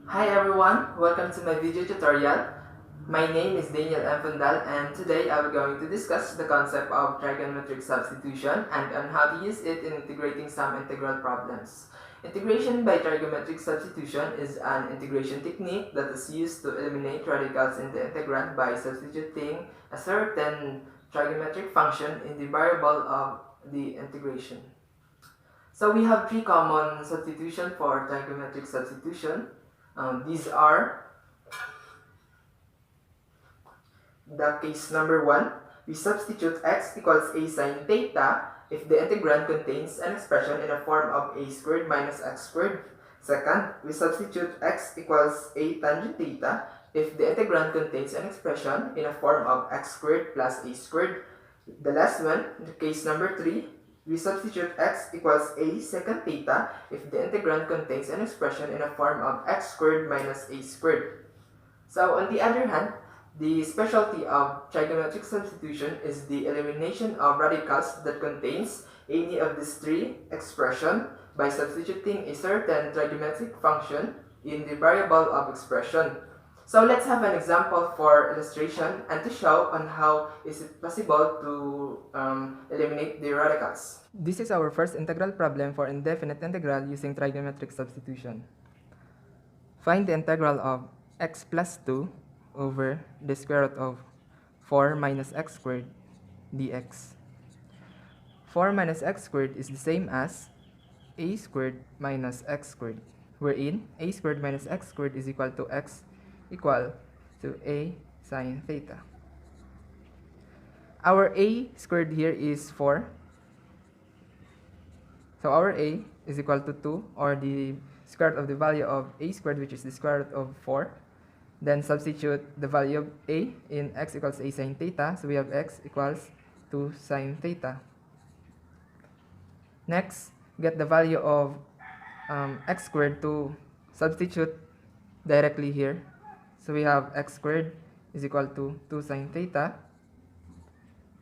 Hi everyone, welcome to my video tutorial. My name is Daniel M. Fundal and today I'm going to discuss the concept of trigonometric substitution and on how to use it in integrating some integral problems. Integration by trigonometric substitution is an integration technique that is used to eliminate radicals in the integrand by substituting a certain trigonometric function in the variable of the integration. So we have three common substitution for trigonometric substitution. These are the case number 1. We substitute x equals a sine theta if the integrand contains an expression in the form of a squared minus x squared. Second, we substitute x equals a tangent theta if the integrand contains an expression in the form of x squared plus a squared. The last one, the case number 3, we substitute x equals a secant theta if the integrand contains an expression in the form of x squared minus a squared. So on the other hand, the specialty of trigonometric substitution is the elimination of radicals that contains any of these three expressions by substituting a certain trigonometric function in the variable of expression. So let's have an example for illustration and to show on how is it possible to eliminate the radicals. This is our first integral problem for indefinite integral using trigonometric substitution. Find the integral of x plus 2 over the square root of 4 minus x squared dx. 4 minus x squared is the same as a squared minus x squared, wherein a squared minus x squared is equal to x equal to a sine theta. Our a squared here is 4. So our a is equal to 2, or the square root of the value of a squared, which is the square root of 4. Then substitute the value of a in x equals a sine theta. So we have x equals 2 sine theta. Next, get the value of x squared to substitute directly here. So we have x squared is equal to 2 sine theta.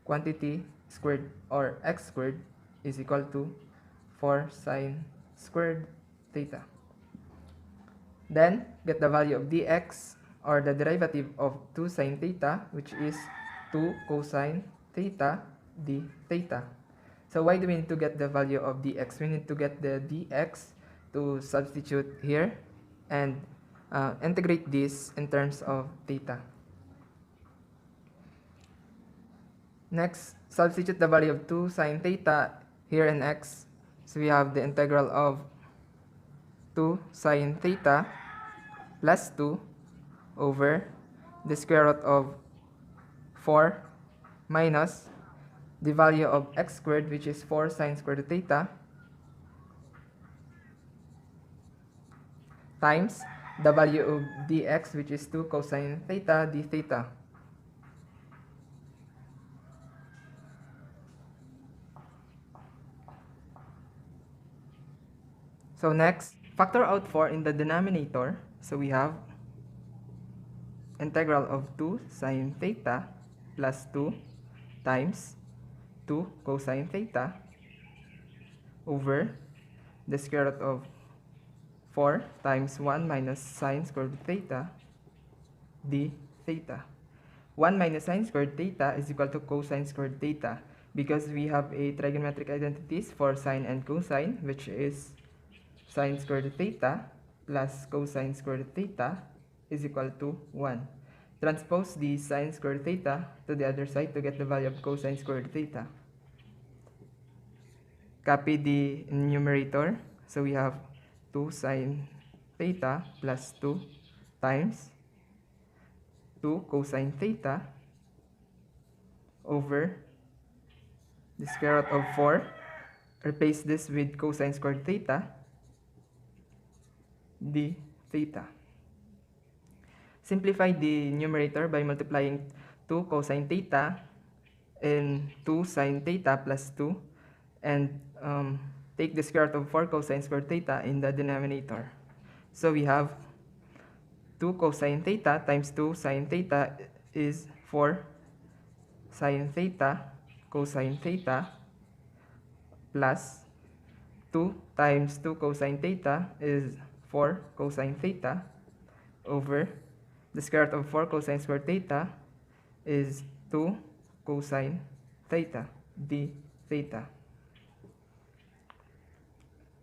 Quantity squared, or x squared, is equal to 4 sine squared theta. Then get the value of dx, or the derivative of 2 sine theta, which is 2 cosine theta d theta. So why do we need to get the value of dx? We need to get the dx to substitute here and integrate this in terms of theta. Next, substitute the value of 2 sine theta here in x. So we have the integral of 2 sine theta plus 2 over the square root of 4 minus the value of x squared, which is 4 sine squared theta, times the value of dx, which is 2 cosine theta d theta. So next, factor out 4 in the denominator. So we have integral of 2 sine theta plus 2 times 2 cosine theta over the square root of 4 times 1 minus sine squared theta d theta. 1 minus sine squared theta is equal to cosine squared theta, because we have a trigonometric identities for sine and cosine, which is sine squared theta plus cosine squared theta is equal to 1. Transpose the sine squared theta to the other side to get the value of cosine squared theta. Copy the numerator. So we have 2 sine theta plus 2 times 2 cosine theta over the square root of 4. Replace this with cosine squared theta d theta. Simplify the numerator by multiplying 2 cosine theta and 2 sine theta plus 2, and take the square root of 4 cosine squared theta in the denominator. So we have 2 cosine theta times 2 sine theta is 4 sine theta cosine theta plus 2 times 2 cosine theta is 4 cosine theta over the square root of 4 cosine squared theta is 2 cosine theta d theta.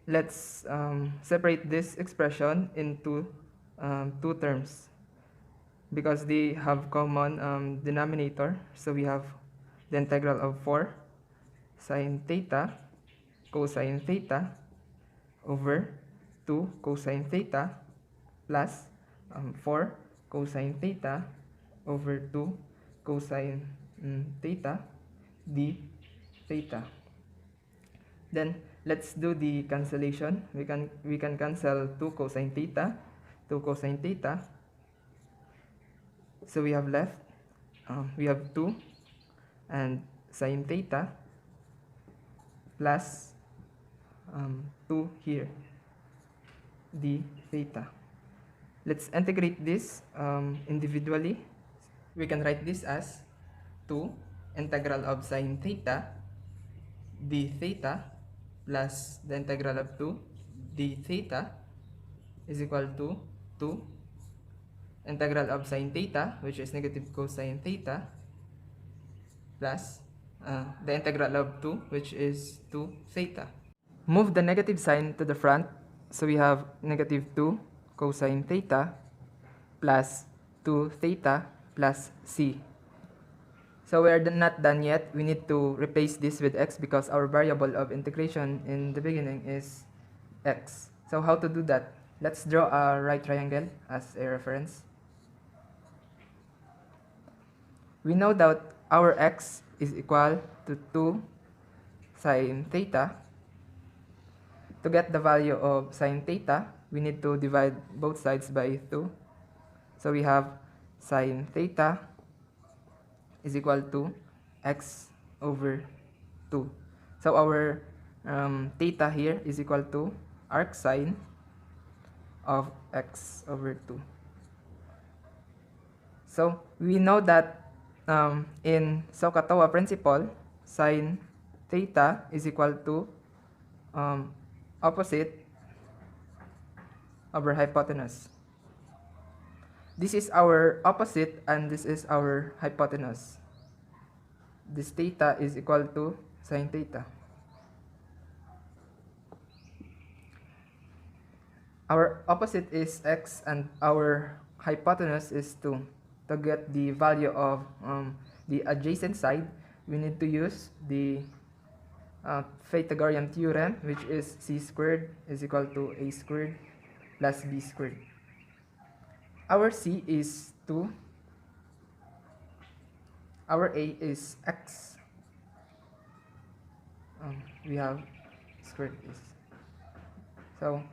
Let's separate this expression into two terms because they have common denominator. So we have the integral of 4 sine theta cosine theta over 2 cosine theta plus 4 cosine theta over 2 cosine theta d theta. Then let's do the cancellation. We can cancel 2 cosine theta, 2 cosine theta. So we have left we have 2 and sine theta plus 2 here d theta. Let's integrate this individually. We can write this as 2 integral of sine theta d theta plus the integral of 2 d theta is equal to 2 integral of sine theta, which is negative cosine theta, plus the integral of 2, which is 2 theta. Move the negative sign to the front, so we have negative 2 cosine theta plus 2 theta plus c. So we are not done yet. We need to replace this with x because our variable of integration in the beginning is x. So how to do that? Let's draw a right triangle as a reference. We know that our x is equal to 2 sine theta. To get the value of sine theta, we need to divide both sides by 2. So we have sine theta is equal to x over 2. So our theta here is equal to arc sine of x over 2. So we know that in SOHCAHTOA principle, sine theta is equal to opposite over hypotenuse. This is our opposite and this is our hypotenuse. This theta is equal to sine theta. Our opposite is x and our hypotenuse is 2. To get the value of the adjacent side, we need to use the Pythagorean theorem, which is c squared is equal to a squared plus b squared. Our c is 2. Our a is x. We have squared is. So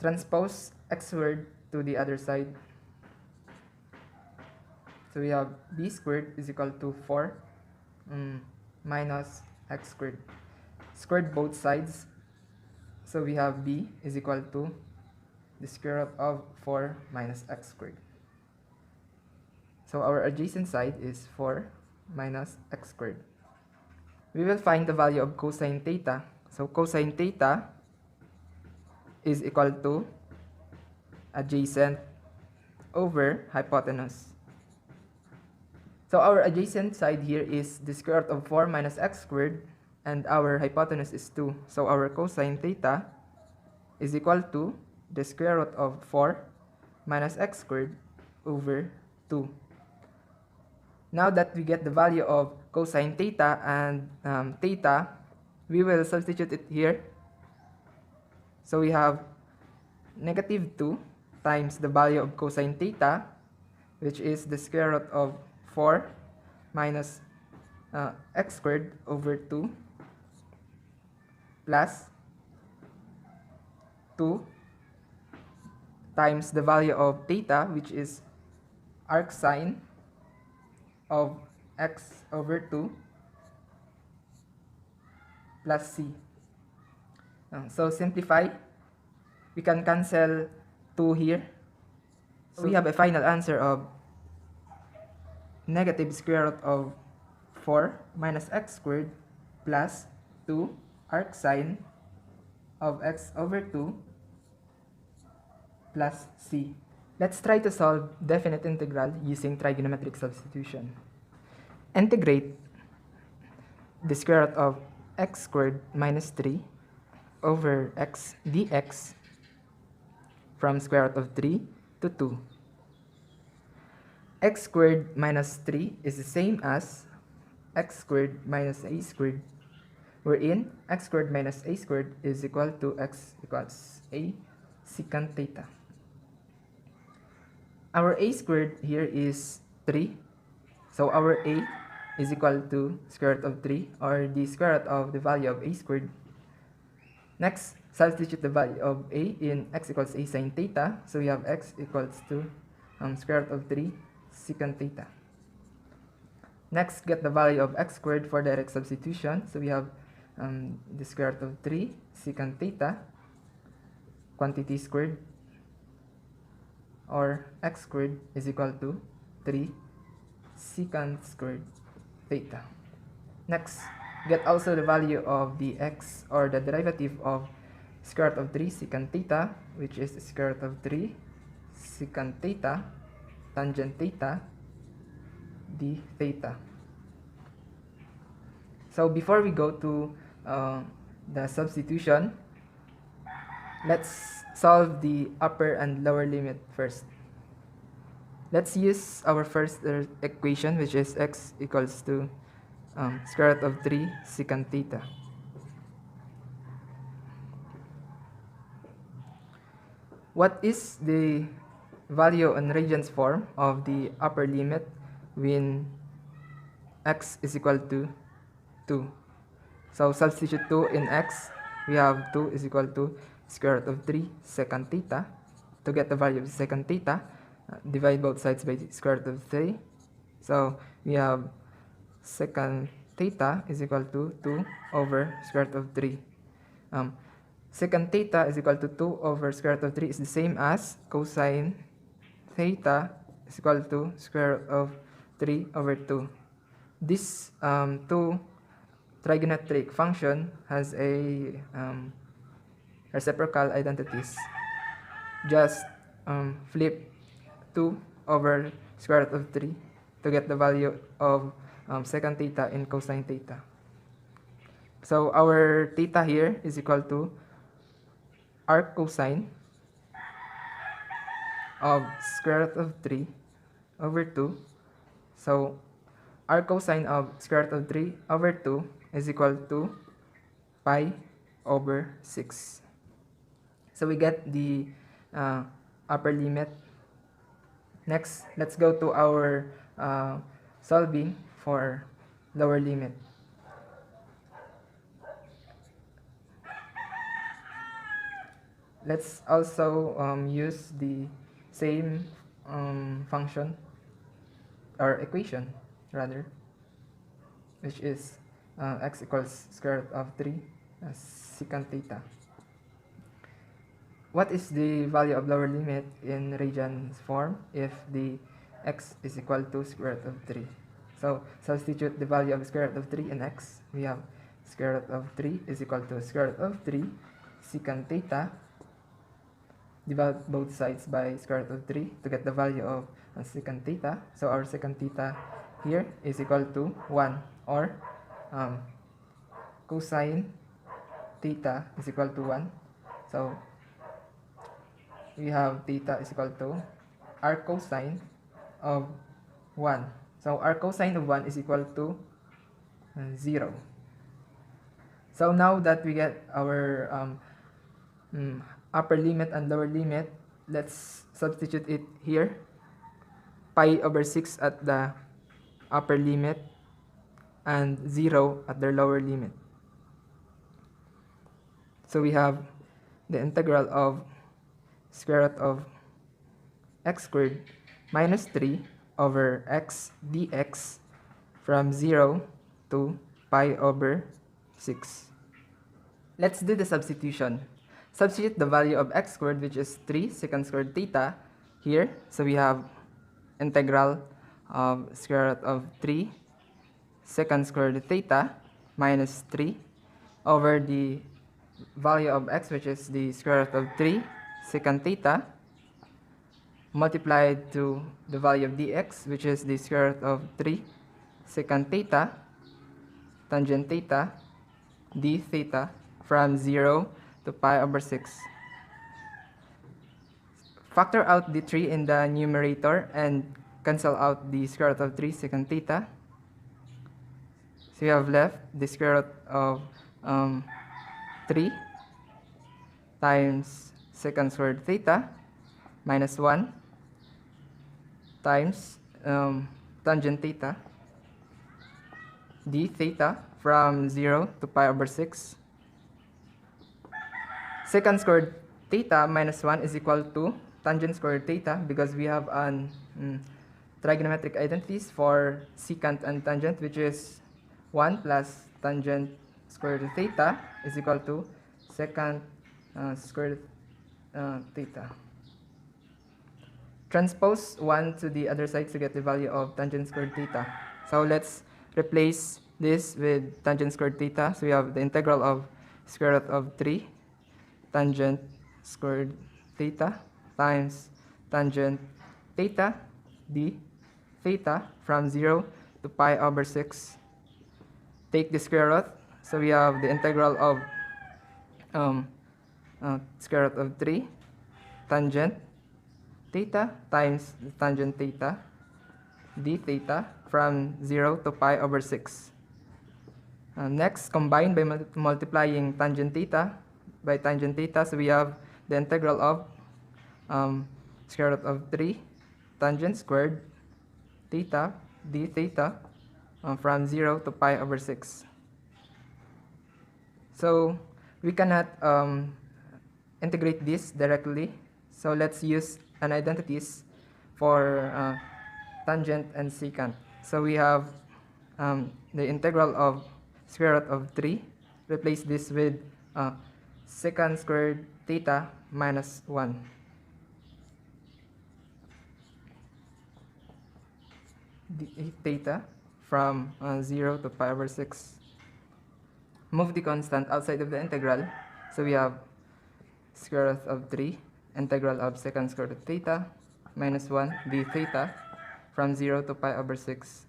transpose x squared to the other side. So we have b squared is equal to 4 minus x squared. Squared both sides. So we have b is equal to the square root of 4 minus x squared. So our adjacent side is 4 minus x squared. We will find the value of cosine theta. So cosine theta is equal to adjacent over hypotenuse. So our adjacent side here is the square root of 4 minus x squared and our hypotenuse is 2. So our cosine theta is equal to the square root of 4 minus x squared over 2. Now that we get the value of cosine theta and theta, we will substitute it here. So we have negative 2 times the value of cosine theta, which is the square root of 4 minus x squared over 2 plus 2 times the value of theta, which is arc sine of x over 2 plus c. So simplify, we can cancel 2 here. So we have a final answer of negative square root of 4 minus x squared plus 2 arc sine of x over 2 plus c. Let's try to solve definite integral using trigonometric substitution. Integrate the square root of x squared minus 3 over x dx from square root of 3 to 2. X squared minus 3 is the same as x squared minus a squared, wherein x squared minus a squared is equal to x equals a secant theta. Our a squared here is 3, so our a is equal to square root of 3, or the square root of the value of a squared. Next, substitute the value of a in x equals a sine theta, so we have x equals to square root of 3 secant theta. Next, get the value of x squared for direct substitution, so we have the square root of 3 secant theta, quantity squared, or x squared is equal to 3 secant squared theta. Next, get also the value of the x, or the derivative of square root of 3 secant theta, which is square root of 3 secant theta tangent theta d theta. So before we go to the substitution, let's solve the upper and lower limit first. Let's use our first equation, which is x equals to square root of 3 secant theta. What is the value in radians form of the upper limit when x is equal to 2? So substitute 2 in x. We have 2 is equal to square root of 3 secant theta. To get the value of secant theta, divide both sides by the square root of 3. So we have secant theta is equal to 2 over square root of 3. Secant theta is equal to 2 over square root of 3 is the same as cosine theta is equal to square root of 3 over 2. This two trigonometric function has a reciprocal identities. Just flip 2 over square root of 3 to get the value of secant theta in cosine theta. So our theta here is equal to arc cosine of square root of 3 over 2. So arc cosine of square root of 3 over 2 is equal to pi over 6. So we get the upper limit. Next, let's go to our solving for lower limit. Let's also use the same function, or equation rather, which is x equals square root of 3 secant theta. What is the value of lower limit in radians form if the x is equal to square root of 3? So substitute the value of square root of 3 in x. We have square root of 3 is equal to square root of 3 secant theta. Divide both sides by square root of 3 to get the value of secant theta. So our secant theta here is equal to 1, or cosine theta is equal to 1. So we have theta is equal to arc cosine of 1. So arc cosine of 1 is equal to 0. So now that we get our upper limit and lower limit, let's substitute it here. Pi over 6 at the upper limit and 0 at the lower limit. So we have the integral of square root of x squared minus 3 over x dx from 0 to pi over 6. Let's do the substitution. Substitute the value of x squared, which is 3 secant squared theta, here. So we have integral of square root of 3 secant squared theta minus 3 over the value of x, which is the square root of 3 secant theta, multiplied to the value of dx, which is the square root of 3 secant theta tangent theta d theta from 0 to pi over 6. Factor out the 3 in the numerator and cancel out the square root of 3 secant theta. So you have left the square root of 3 times secant squared theta minus 1 times tangent theta d theta from 0 to pi over 6. Secant squared theta minus 1 is equal to tangent squared theta, because we have an trigonometric identities for secant and tangent, which is 1 plus tangent squared theta is equal to secant squared theta. Transpose 1 to the other side to get the value of tangent squared theta. So let's replace this with tangent squared theta. So we have the integral of square root of 3 tangent squared theta times tangent theta d theta from 0 to pi over 6. Take the square root. So we have the integral of square root of 3 tangent theta times tangent theta d theta from 0 to pi over 6. Next, combine by multiplying tangent theta by tangent theta. So we have the integral of square root of 3 tangent squared theta d theta from 0 to pi over 6. So we cannot integrate this directly. So let's use an identities for tangent and secant. So we have the integral of square root of 3. Replace this with secant squared theta minus 1. D theta from 0 to pi over 6. Move the constant outside of the integral. So we have square root of 3 integral of secant square root theta minus 1 d theta from 0 to pi over 6.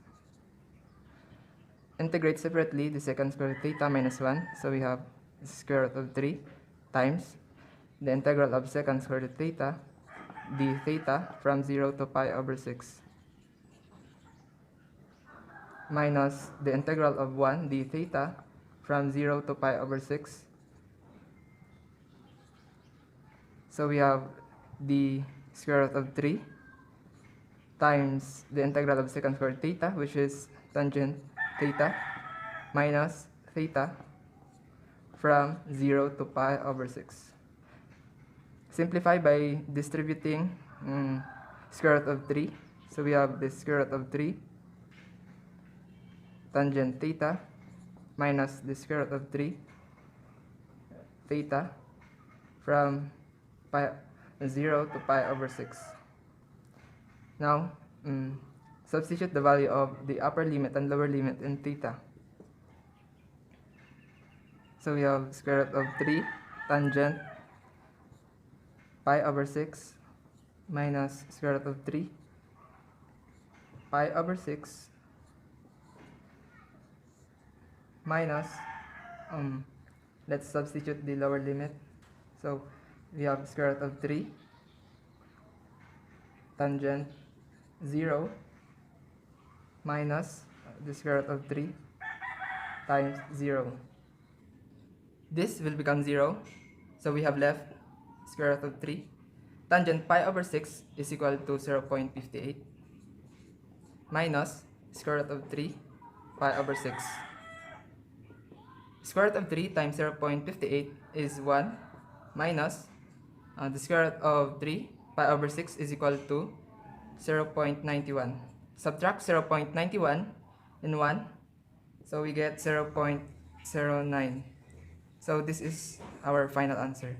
Integrate separately the secant square root theta minus 1. So we have square root of 3 times the integral of secant square root theta d theta from 0 to pi over 6 minus the integral of 1 d theta from 0 to pi over 6. So we have the square root of 3 times the integral of secant squared theta, which is tangent theta minus theta from 0 to pi over 6. Simplify by distributing square root of 3. So we have the square root of 3 tangent theta minus the square root of 3 theta from 0 to pi over 6. Now, substitute the value of the upper limit and lower limit in theta. So we have square root of 3 tangent pi over 6 minus square root of 3 pi over 6 minus, let's substitute the lower limit. So we have square root of 3 tangent 0 minus the square root of 3 times 0. This will become 0. So we have left square root of 3 tangent pi over 6 is equal to 0.58 minus square root of 3 pi over 6. Square root of 3 times 0.58 is 1 minus the square root of 3 pi over 6 is equal to 0.91. Subtract 0.91 and 1, so we get 0.09. So this is our final answer.